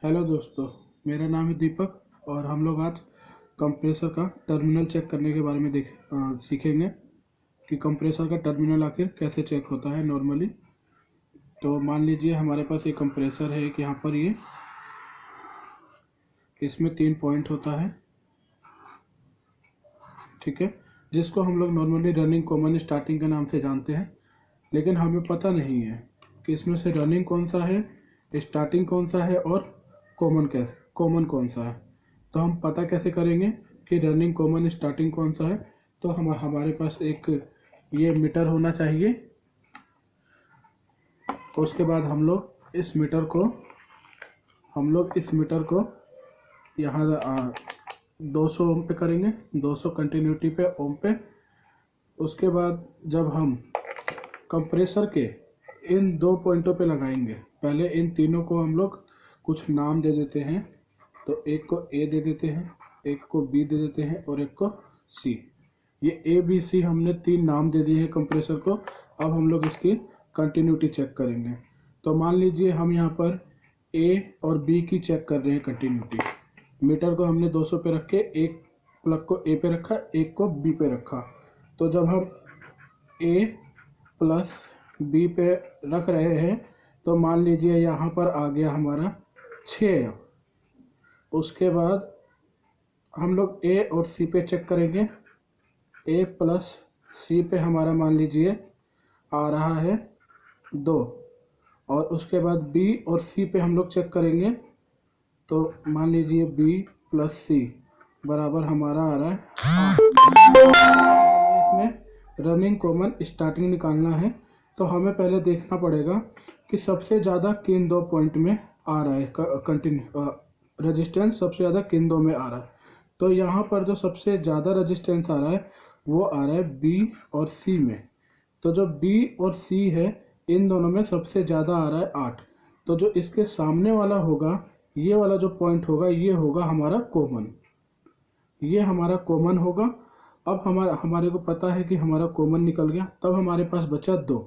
Hello दोस्तों, मेरा नाम है दीपक और हम लोग आज कंप्रेसर का टर्मिनल चेक करने के बारे में सीखेंगे कि कंप्रेसर का टर्मिनल आखिर कैसे चेक होता है नॉर्मली। तो मान लीजिए हमारे पास एक कंप्रेसर है, एक यहाँ पर ये इसमें 3 पॉइंट होता है, ठीक है, जिसको हम लोग नॉर्मली रनिंग, कॉमन, स्टार्टिंग के नाम से जानते हैं। लेकिन हमें पता नहीं है कि इसमें से रनिंग कौन सा है, स्टार्टिंग कौन सा है और कॉमन कौन सा है। तो हम पता कैसे करेंगे कि रनिंग, कॉमन, स्टार्टिंग कौन सा है। तो हमारे पास एक ये मीटर होना चाहिए। उसके बाद हम लोग इस मीटर को यहाँ 200 ओम पे करेंगे, 200 कंटिन्यूटी पे ओम पे। उसके बाद जब हम कंप्रेसर के इन 2 पॉइंटों पे लगाएंगे, पहले इन तीनों को हम लोग कुछ नाम दे देते हैं। तो एक को ए दे देते हैं, एक को बी दे देते हैं और एक को सी। ये ए बी सी हमने 3 नाम दे दिए हैं कंप्रेसर को। अब हम लोग इसकी कंटिन्यूटी चेक करेंगे। तो मान लीजिए हम यहाँ पर ए और बी की चेक कर रहे हैं कंटिन्यूटी। मीटर को हमने 200 पे रख के एक प्लग को ए पे रखा, एक को बी पे रखा। तो जब हम ए प्लस बी पे रख रहे हैं तो मान लीजिए यहाँ पर आ गया हमारा 6। उसके बाद हम लोग ए और सी पे चेक करेंगे। ए प्लस सी पे हमारा मान लीजिए आ रहा है 2। और उसके बाद बी और सी पे हम लोग चेक करेंगे। तो मान लीजिए बी प्लस सी बराबर हमारा आ रहा है 8। इसमें रनिंग, कॉमन, स्टार्टिंग निकालना है। तो हमें पहले देखना पड़ेगा कि सबसे ज़्यादा किन 2 पॉइंट में आ रहा है, रेजिस्टेंस सबसे ज़्यादा किन 2 में आ रहा है। तो यहाँ पर जो सबसे ज़्यादा रेजिस्टेंस आ रहा है वो आ रहा है बी और सी में। तो जो बी और सी है इन दोनों में सबसे ज़्यादा आ रहा है 8। तो जो इसके सामने वाला होगा, ये वाला जो पॉइंट होगा, ये होगा हमारा कॉमन, ये हमारा कॉमन होगा। अब हमारे को पता है कि हमारा कॉमन निकल गया। तब हमारे पास बचा 2।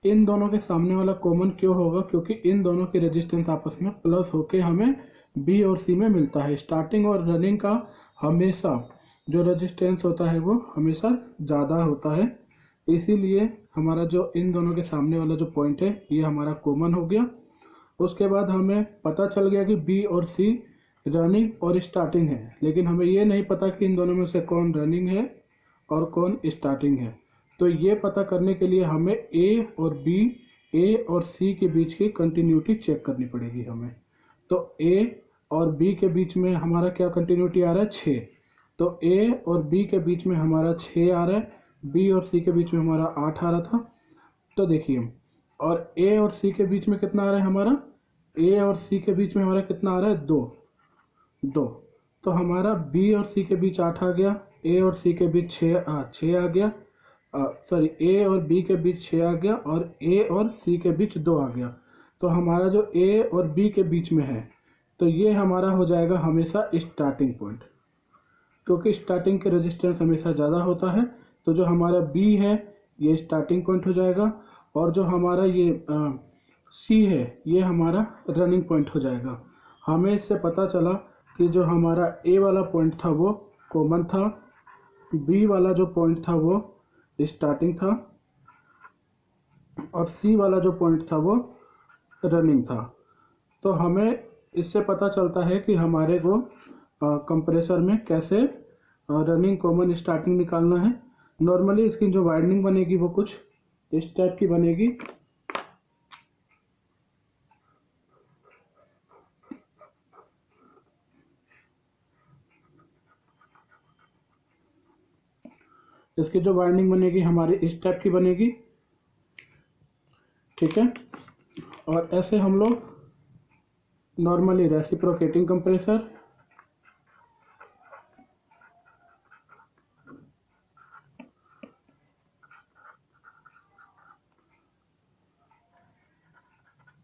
इन दोनों के सामने वाला कॉमन क्यों होगा? क्योंकि इन दोनों की रेजिस्टेंस आपस में प्लस होके हमें बी और सी में मिलता है। स्टार्टिंग और रनिंग का हमेशा जो रेजिस्टेंस होता है वो हमेशा ज़्यादा होता है। इसीलिए हमारा जो इन दोनों के सामने वाला जो पॉइंट है ये हमारा कॉमन हो गया। उसके बाद हमें पता चल गया कि बी और सी रनिंग और स्टार्टिंग है, लेकिन हमें ये नहीं पता कि इन दोनों में से कौन रनिंग है और कौन स्टार्टिंग है। तो ये पता करने के लिए हमें ए और सी के बीच की कंटिन्यूटी चेक करनी पड़ेगी हमें। तो ए और बी के बीच में हमारा क्या कंटिन्यूटी आ रहा है? 6। तो ए और बी के बीच में हमारा 6 आ रहा है, बी और सी के बीच में हमारा 8 आ रहा था। तो देखिए, और ए और सी के बीच में कितना आ रहा है हमारा? ए और सी के बीच में हमारा कितना आ रहा है? 2। तो हमारा बी और सी के बीच 8 आ गया, ए और सी के बीच 6 आ गया, सॉरी, ए और बी के बीच 6 आ गया और ए और सी के बीच 2 आ गया। तो हमारा जो ए और बी के बीच में है, तो ये हमारा हो जाएगा हमेशा स्टार्टिंग पॉइंट, क्योंकि स्टार्टिंग के रेजिस्टेंस हमेशा ज़्यादा होता है। तो जो हमारा बी है ये स्टार्टिंग पॉइंट हो जाएगा और जो हमारा ये सी है ये हमारा रनिंग पॉइंट हो जाएगा। हमें इससे पता चला कि जो हमारा ए वाला पॉइंट था वो कॉमन था, बी वाला जो पॉइंट था वो स्टार्टिंग था और सी वाला जो पॉइंट था वो रनिंग था। तो हमें इससे पता चलता है कि हमारे को कंप्रेसर में कैसे रनिंग, कॉमन, स्टार्टिंग निकालना है। नॉर्मली इसकी जो वाइंडिंग बनेगी वो कुछ इस टाइप की बनेगी। इसकी जो वाइंडिंग बनेगी हमारी इस टाइप की बनेगी, ठीक है। और ऐसे हम लोग normally reciprocating compressor,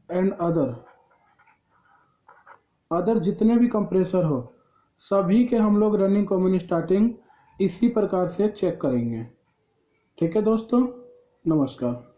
and other जितने भी कंप्रेसर हो सभी के हम लोग रनिंग, कॉमन, स्टार्टिंग इसी प्रकार से चेक करेंगे। ठीक है दोस्तों, नमस्कार।